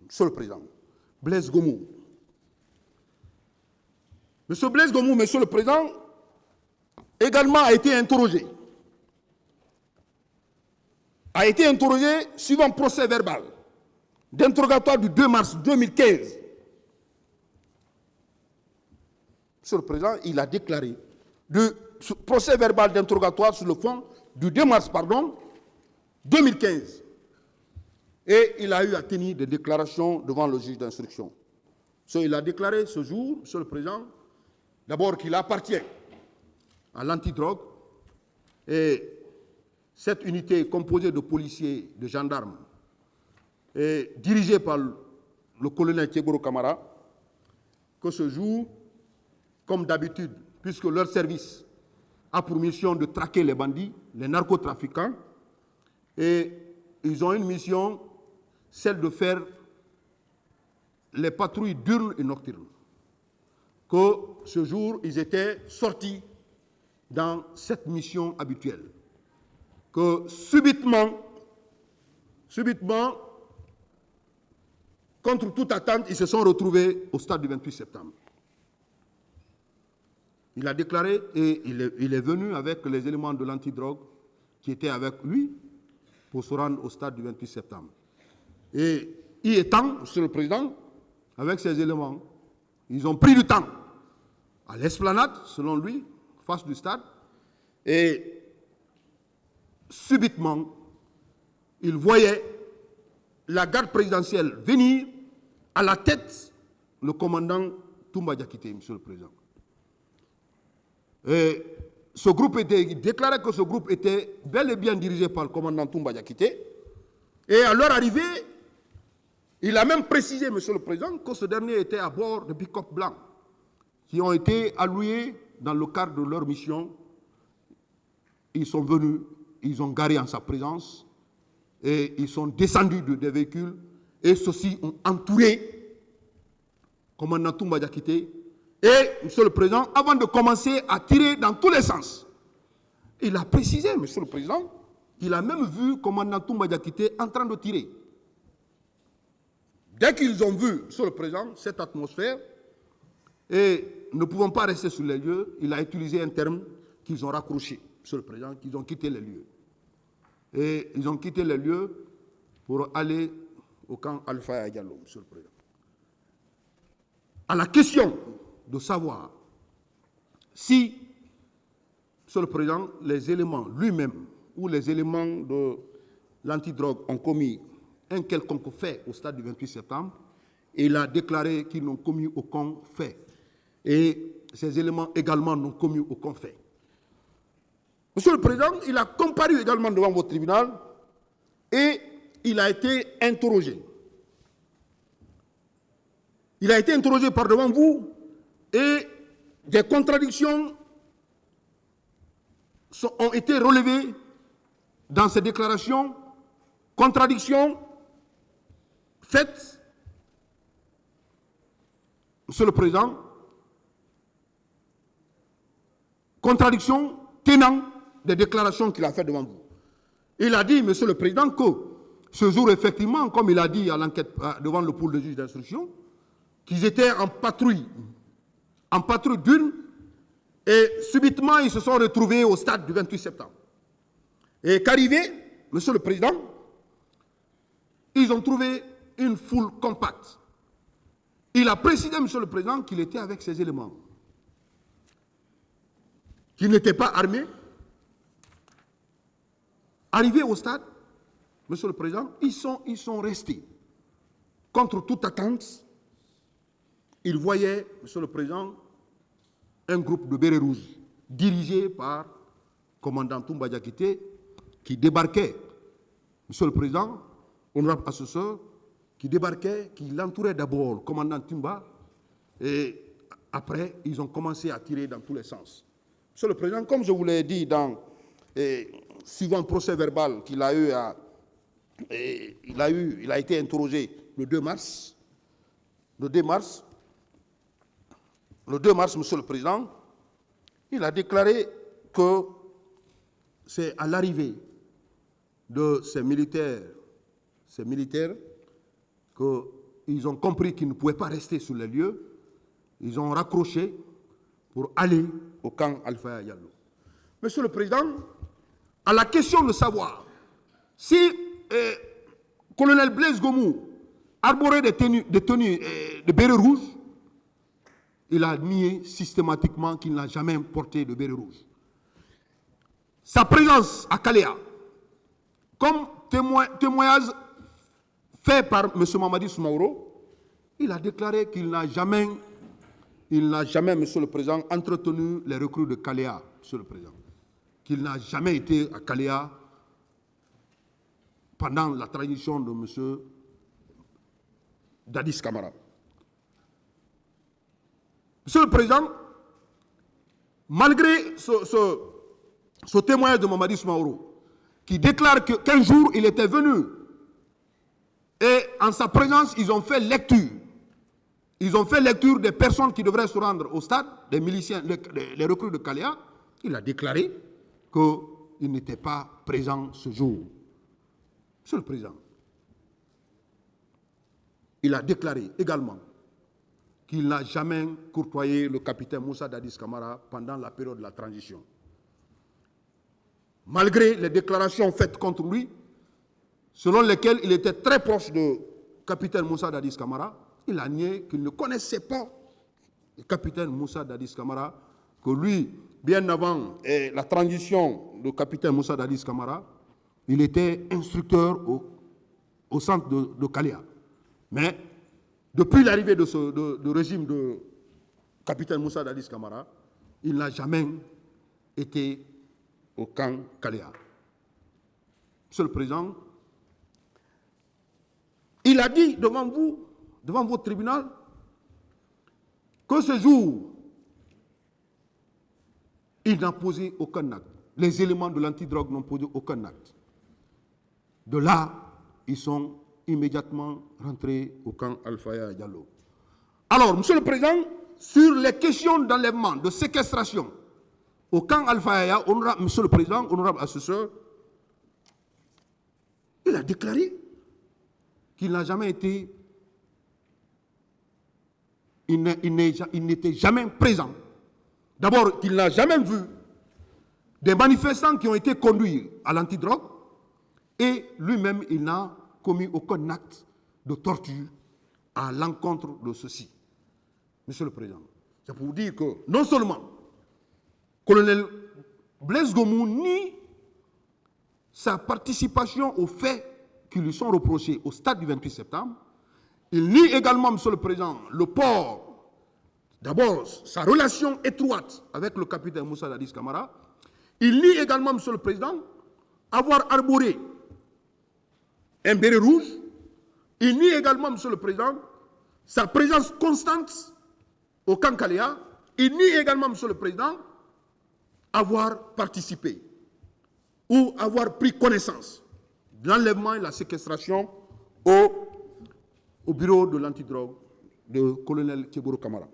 Monsieur le Président, Blaise Gomou. Monsieur Blaise Gomou, Monsieur le Président, également a été interrogé. A été interrogé suivant procès verbal d'interrogatoire du 2 mars 2015. Monsieur le Président, il a déclaré de procès verbal d'interrogatoire sur le fond du 2 mars 2015. Et il a eu à tenir des déclarations devant le juge d'instruction. Il a déclaré ce jour, Monsieur le Président, d'abord qu'il appartient à l'antidrogue et cette unité composée de policiers, de gendarmes, et dirigée par le colonel Thiegoro Camara, que ce jour, comme d'habitude, puisque leur service a pour mission de traquer les bandits, les narcotrafiquants, et ils ont une mission, celle de faire les patrouilles diurnes et nocturnes. Que ce jour, ils étaient sortis dans cette mission habituelle. Que subitement, contre toute attente, ils se sont retrouvés au stade du 28 septembre. Il a déclaré, et il est venu avec les éléments de l'antidrogue qui étaient avec lui pour se rendre au stade du 28 septembre. Et y étant, Monsieur le Président, avec ces éléments, ils ont pris du temps à l'esplanade, selon lui, face du stade, et subitement, il voyait la garde présidentielle venir à la tête le commandant Toumba Diakité, Monsieur le Président. Et ce groupe il déclarait que ce groupe était bel et bien dirigé par le commandant Toumba Diakité. Et à leur arrivée, il a même précisé, Monsieur le Président, que ce dernier était à bord de pick-up blancs qui ont été alloués dans le cadre de leur mission. Ils sont venus, ils ont garé en sa présence et ils sont descendus des véhicules et ceux-ci ont entouré le commandant Toumba Diakité. Et, Monsieur le Président, avant de commencer à tirer dans tous les sens, il a précisé, Monsieur le Président, qu'il a même vu le commandant Toumba Diakité en train de tirer. Dès qu'ils ont vu, Monsieur le Président, cette atmosphère, et ne pouvant pas rester sur les lieux, il a utilisé un terme qu'ils ont raccroché, Monsieur le Président, qu'ils ont quitté les lieux. Et ils ont quitté les lieux pour aller au camp Alpha Diallo, Monsieur le Président. À la question de savoir si, Monsieur le Président, les éléments lui-même ou les éléments de l'antidrogue ont commis un quelconque fait au stade du 28 septembre, et il a déclaré qu'ils n'ont commis aucun fait. Et ces éléments également n'ont commis aucun fait. Monsieur le Président, il a comparu également devant votre tribunal et il a été interrogé. Il a été interrogé par devant vous et des contradictions ont été relevées dans ces déclarations, contradictions faites, Monsieur le Président, contradictions tenant des déclarations qu'il a faites devant vous. Il a dit, Monsieur le Président, que ce jour, effectivement, comme il a dit à l'enquête devant le pôle de juge d'instruction, qu'ils étaient en patrouille d'une, et subitement, ils se sont retrouvés au stade du 28 septembre. Et qu'arrivé, Monsieur le Président, ils ont trouvé une foule compacte. Il a précisé, Monsieur le Président, qu'il était avec ses éléments, qu'il n'était pas armé. Arrivés au stade, Monsieur le Président, ils sont restés. Contre toute attente, ils voyaient, Monsieur le Président, un groupe de bérets rouges dirigé par le commandant Toumba Diakité qui débarquait, Monsieur le Président, honorable assesseur, qui débarquait, qui l'entourait d'abord, le commandant Toumba, et après, ils ont commencé à tirer dans tous les sens. Monsieur le Président, comme je vous l'ai dit suivant le procès verbal qu'il a eu, il a été interrogé le 2 mars. Le 2 mars, Monsieur le Président, il a déclaré que c'est à l'arrivée de ces militaires ils ont compris qu'ils ne pouvaient pas rester sur les lieux. Ils ont raccroché pour aller au camp Alpha Diallo. Monsieur le Président, à la question de savoir si colonel Blaise Gomou arborait des tenues de béret rouge, il a nié systématiquement qu'il n'a jamais porté de béret rouge. Sa présence à Kalea, comme témoignage fait par M. Mamadi Soumaoro, il a déclaré qu'il n'a jamais, Monsieur le Président, entretenu les recrues de Kalea, Monsieur le Président. Qu'il n'a jamais été à Kalea pendant la transition de M. Dadis Camara. Monsieur le Président, malgré ce témoignage de Mamadi Soumaoro, qui déclare qu'un jour il était venu et en sa présence ils ont fait lecture. Ils ont fait lecture des personnes qui devraient se rendre au stade, des miliciens, les recrues de Kalea. Il a déclaré qu'il n'était pas présent ce jour. Monsieur le Président, il a déclaré également qu'il n'a jamais courtoyé le capitaine Moussa Dadis Camara pendant la période de la transition. Malgré les déclarations faites contre lui, selon lesquelles il était très proche du capitaine Moussa Dadis Camara, il a nié qu'il ne connaissait pas le capitaine Moussa Dadis Camara, que lui, bien avant la transition du capitaine Moussa Dadis Camara, il était instructeur au centre de Kalea. Mais depuis l'arrivée du régime de capitaine Moussa Dadis Camara, il n'a jamais été au camp Kalea. Monsieur le Président, il a dit devant vous, devant votre tribunal, que ce jour, il n'a posé aucun acte. Les éléments de l'antidrogue n'ont posé aucun acte. De là, ils sont immédiatement rentrés au camp Alpha Diallo. Alors, Monsieur le Président, sur les questions d'enlèvement, de séquestration, au camp Alpha Diallo, Monsieur le Président, honorable assesseur, il a déclaré qu'il n'a jamais été, il n'était jamais présent. D'abord, qu'il n'a jamais vu des manifestants qui ont été conduits à l'antidrogue et lui-même, il n'a commis aucun acte de torture à l'encontre de ceci. Monsieur le Président, c'est pour vous dire que non seulement colonel Blaise Gomou nie sa participation aux faits qui lui sont reprochés au stade du 28 septembre, il nie également, Monsieur le Président, le port, d'abord sa relation étroite avec le capitaine Moussa Dadis Camara, il nie également, Monsieur le Président, avoir arboré un béret rouge, il nie également, Monsieur le Président, sa présence constante au camp Kalea, il nie également, Monsieur le Président, avoir participé ou avoir pris connaissance de l'enlèvement et la séquestration au bureau de l'antidrogue de colonel Tchéboro Camara.